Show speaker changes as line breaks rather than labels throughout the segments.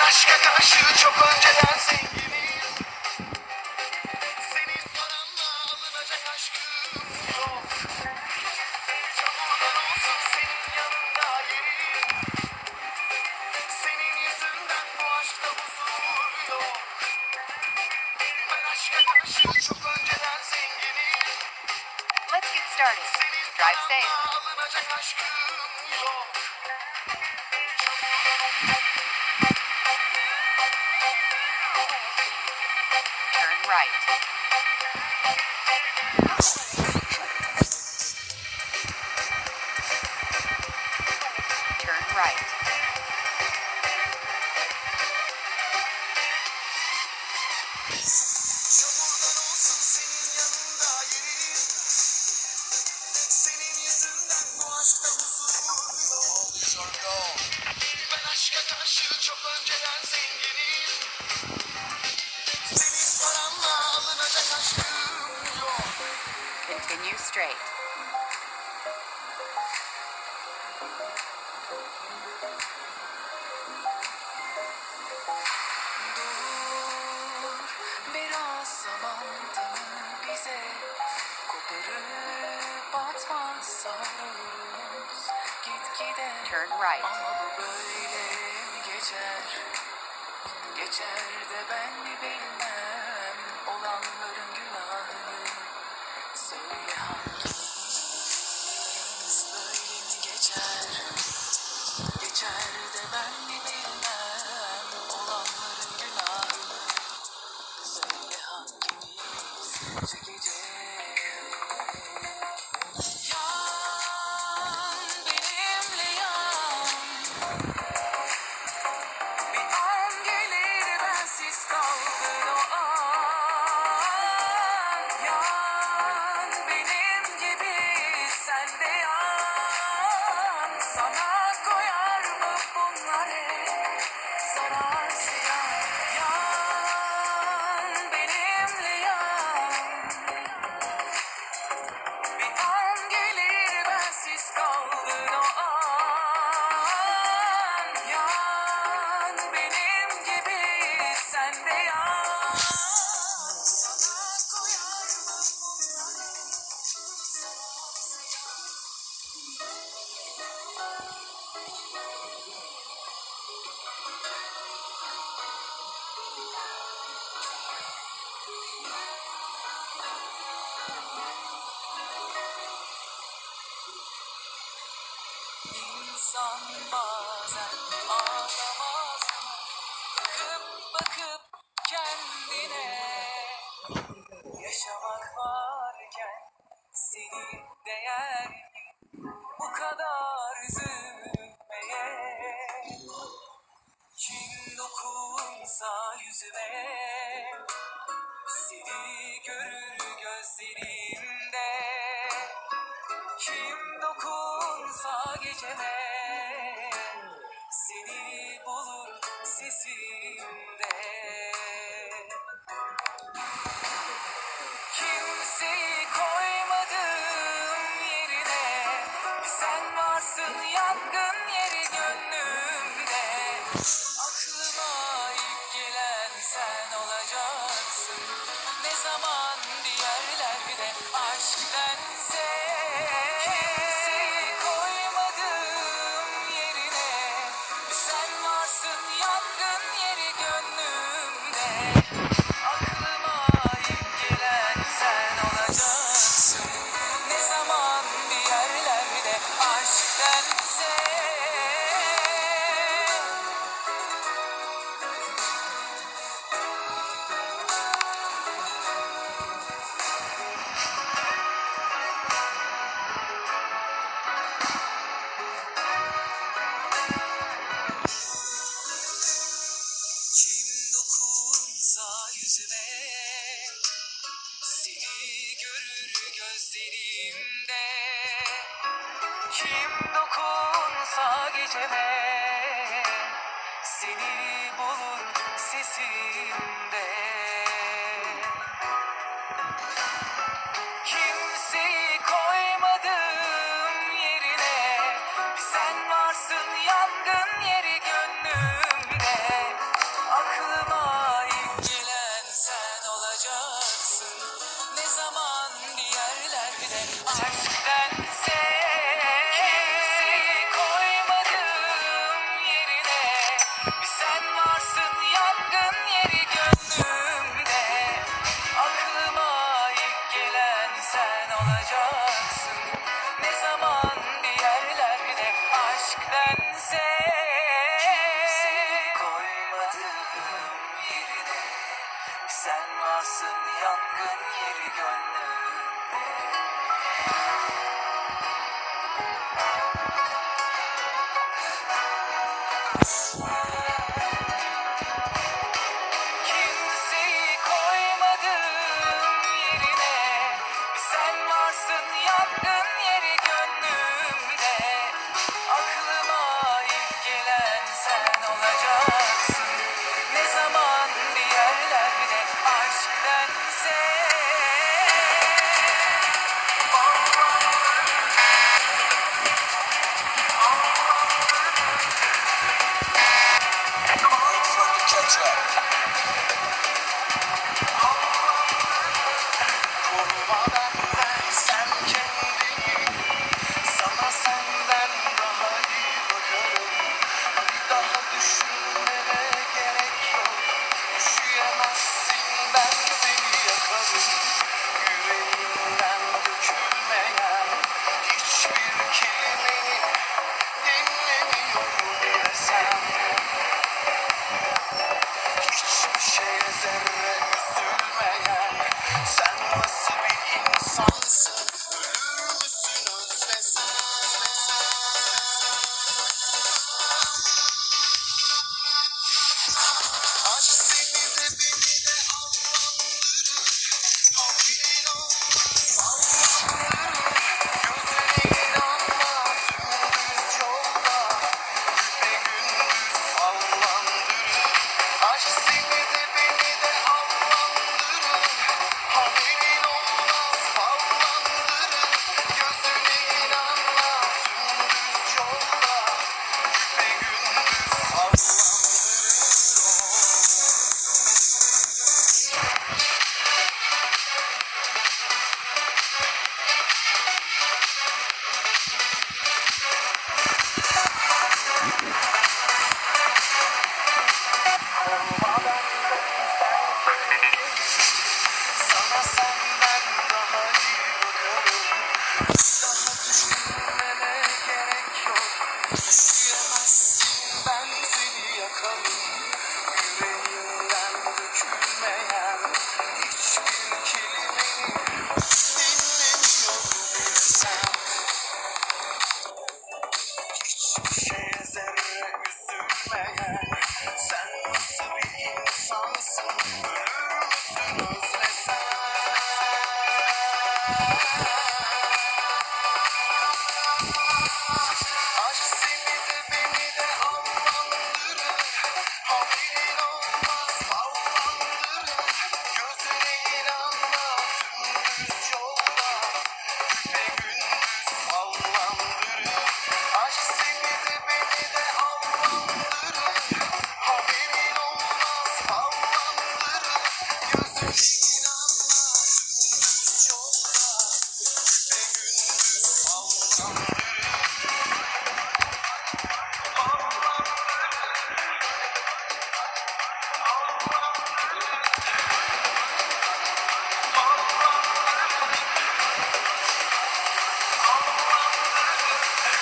Aşka karşı çok önceden zenginim. Senin paranla alınacak aşkım yok. Çamurdan olsun senin yanında yerim. Senin yüzünden bu aşkta huzur yok. Ben aşka karşı çok önceden zenginim.
Let's get started. Drive safe.
Alınacak aşkım yok.
Turn right. Turn right.
Çamurdan olsun senin yanında yerim. Senin yüzünden bu aşkta huzur yok. Ben aşka karşı çok önceden zenginim. Senin paranla alınacak aşkım yok.
Continue straight.
Dur biraz zaman tanı bize. Koparıp atmazsa oluruz gitgide.
Turn right.
Ama bu böyle mi geçer? Geçer de ben mi bilmem olanların günahını. Söyle hangimiz böyle mi geçer? Geçer de ben mi bilmem olanların günahını. Söyle hangimiz çekecek? Yan benimle yan. Bir an gelir bensiz kaldın o an. Yan benim gibi sen de yan. Sana koyar mı bunlar hep zarar ziyan? Yan benimle yan. Bir an gelir bensiz kaldın o an. Yan benim gibi sen de yan. Sana koyar mı bunları? İnsan bazen ağlamaz mı? Bakıp kendine. Yaşamak varken seni değer mi bu kadar üzülmeye? Kim dokunsa yüzüme, seni görür gözlerimde. Kim dokunsa geceme, seni bulur sesimde. Kimseyi koymadım yerine, sen varsın yangın yeri gönlümde. Aklıma ilk gelen sen olacaksın. olacaksın. Ne zaman bir yerlerde aşk dense, kimseyi koymadım yerine. Sen varsın yangın yeri gönlümde. Aklıma ilk gelen sen olacaksın. Ne zaman bir yerlerde aşk dense. Kim dokunsa yüzüme, seni görür gözlerimde. Kim dokunsa geceme, seni bulur sesimde. Kimseyi koymadım yerine. Sen varsın yangın yeri gönlümde. Aklıma ilk gelen sen olacaksın. Ne zaman bir yerlerde aşk dense, kimseyi koymadım yerine. Sen varsın yangın yeri gönlümde. Aklıma ilk gelen sen olacaksın. Ne zaman bir yerlerde aşk dense, kimseyi koymadım yerine. Sen varsın yangın yeri gönlümde. Kimseyi koymadım yerine. Sen varsın yangın yeri gönlümde. Aklıma ilk gelen sen olacaksın. Ne zaman bir yerlerde aşk dense. Koruma benden sen kendini. Sana senden daha iyi bakarım. Bir daha düşünmene gerek yok. Üşüyemezsin, ben seni yakarım. Yüreğimden dökülmeyen hiçbir kelimeni dinlemiyorum desem. Hiçbir şeye zerre üzülmeyen sen nasıl bir insansın? Ölür müsün özlesen? Aşk seni de beni de avlandırır. Haberin olmaz sallandırır. Gözüne inanma dümdüz yolda. Güpegündüz sallandırır. Aşk seni de beni de avlandırır. Haberin olmaz sallandırır. Gözüne inanma dümdüz yolda. Güpegündüz sallandırır. Koruma benden sen kendini. Sana senden daha iyi bakarım. Daha düşünmene gerek yok. Üşüyemezsin, ben seni yakarım. Yüreğimden dökülmeyen hiçbir kelimeni dinlemiyorum desem. Hiçbir şeye zerre üzülmeyen sen nasıl bir insansın? Ölür müsün özlesen? Aşk seni de beni de avlandırır. Haberin olmaz sallandırır. Gözüne inanma dümdüz yolda. Güpegündüz sallandırır. Aşk seni de beni de avlandırır. Haberin olmaz sallandırır.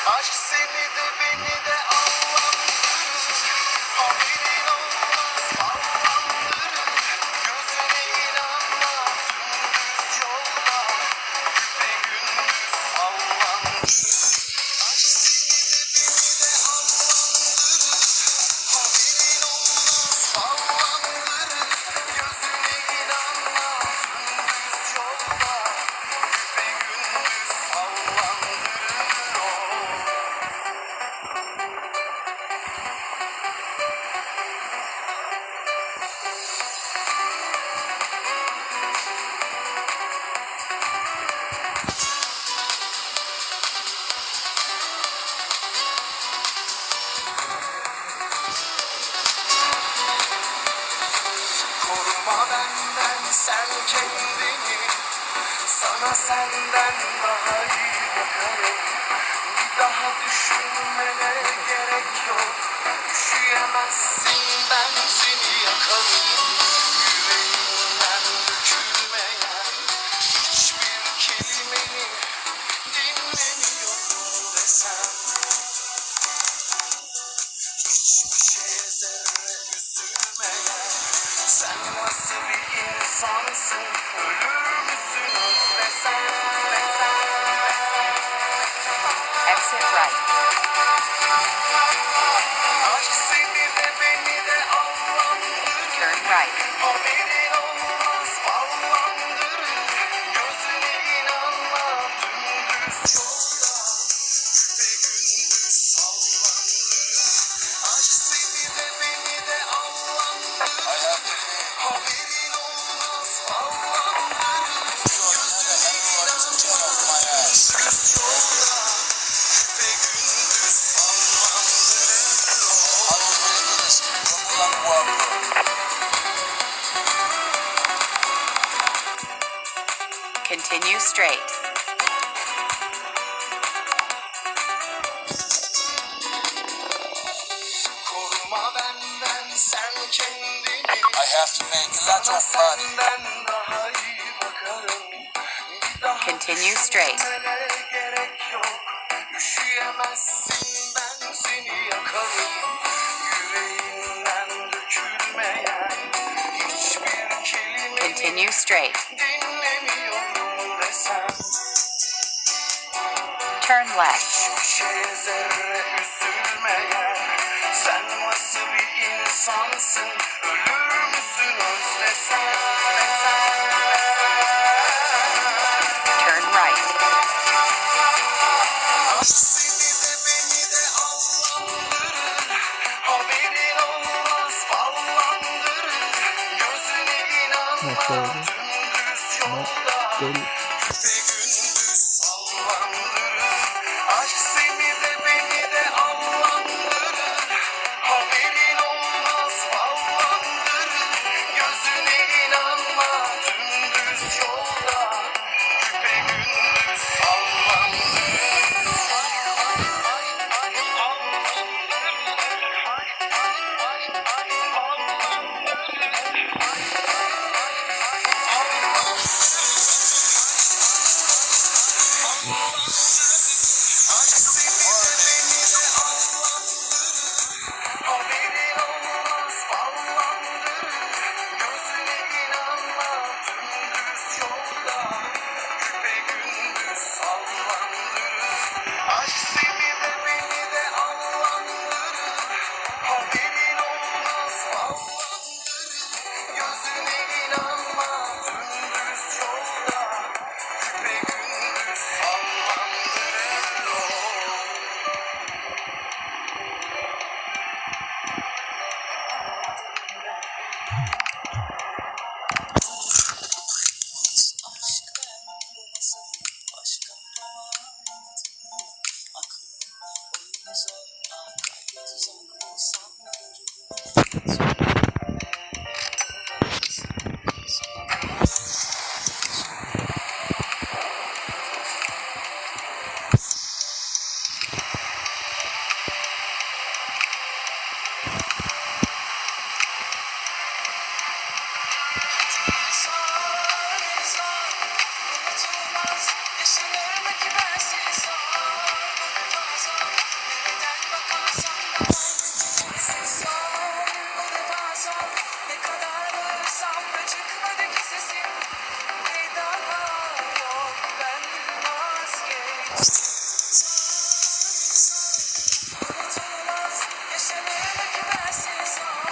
Aşk seni de beni de allandırır. Haberin olmaz ballandırır. Gözüne inanma dümdüz yolda. Güpegündüz sallandırır. Aşk seni de beni de allandırır. Haberin olmaz ballandırır. Gözüne inanma dümdüz yolda. Güpegündüz sallandırır. Koruma benden sen kendini. Sana senden daha iyi bakarım. Bir daha düşünmene gerek yok. Üşüyemezsin ben seni yakarım. Yüreğinden dökülmeyen hiçbir kelimeni dinlemiyorum desem. Hiçbir şeye zerre üzülmeyen sen nasıl bir insansın? Ölür müsün özlesen?
Exit right.
Aşk seni de beni de allandırır.
Turn right.
Haberin olmaz ballandırır. Gözüne inanma dümdüz yolda. Güpegündüz sallandırır. Aşk seni de beni de allandırır. Haberin olmaz ballandırır. Gözüne inanma dümdüz yolda. Güpegündüz sallandırır.
Continue straight.
Koruma benden sen kendini.
I have to make a lot
Sana
of money.
senden daha iyi bakarım. Bir daha
Continue straight.
düşünmene gerek yok. Üşüyemezsin ben seni yakarım. Yüreğinden dökülmeyen hiçbir kelimeni
Continue straight.
dinlemiyorum desem.
Turn left.
Hiçbir şeye zerre üzülmeyen sen nasıl bir insansın? Ölür müsün özlesen?
Turn right.
Aşk seni de beni de allandırır. Haberin olmaz ballandırır. Gözüne inanma dümdüz yolda. Güpegündüz sallandırır. Aşk seni de beni de allandırır. Haberin olmaz ballandırır. Gözüne inanma dümdüz yolda. Güpegündüz sallandırır. Aşk seni de beni de allandırır. Haberin olmaz ballandırır. Gözüne inanma dümdüz yolda. sesim bir daha yok. Ben vazgeçtim. Unutulmaz yaşanır mı ki bensiz zor.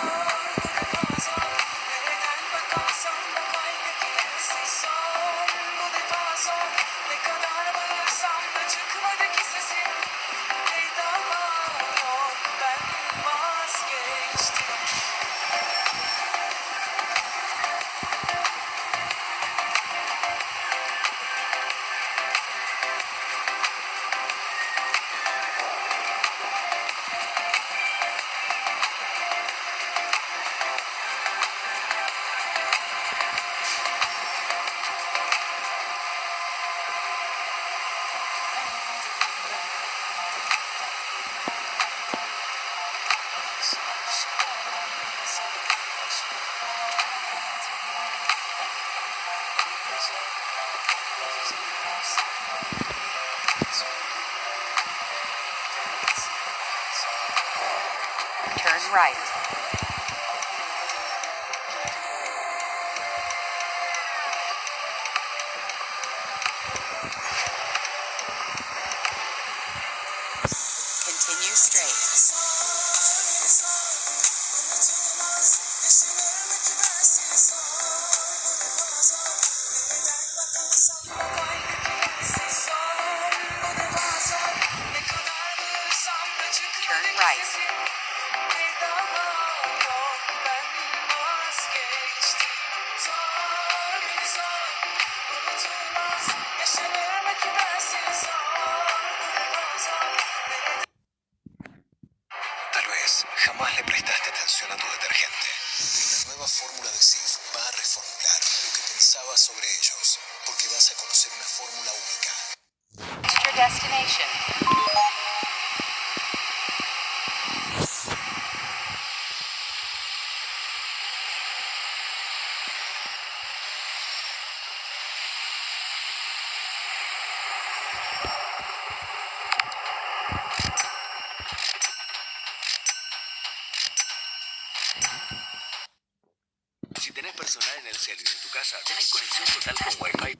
Bu defa zor. Nereden bakarsam da kalbimdeki nefessiz son. Bu defa zor. Ne kadar bağırsam da çıkmadı ki sesim bir daha yok. Ben vazgeçtim.
Turn right. Continue straight. Turn right.
Tal vez jamás le prestaste atención a tu detergente, pero la nueva fórmula de Cif va a reformular lo que pensabas sobre ellos, porque vas a conocer una fórmula única.
Reach your destination.
Si tenés personal en el celu y en tu casa, tenés conexión total con Wi-Fi.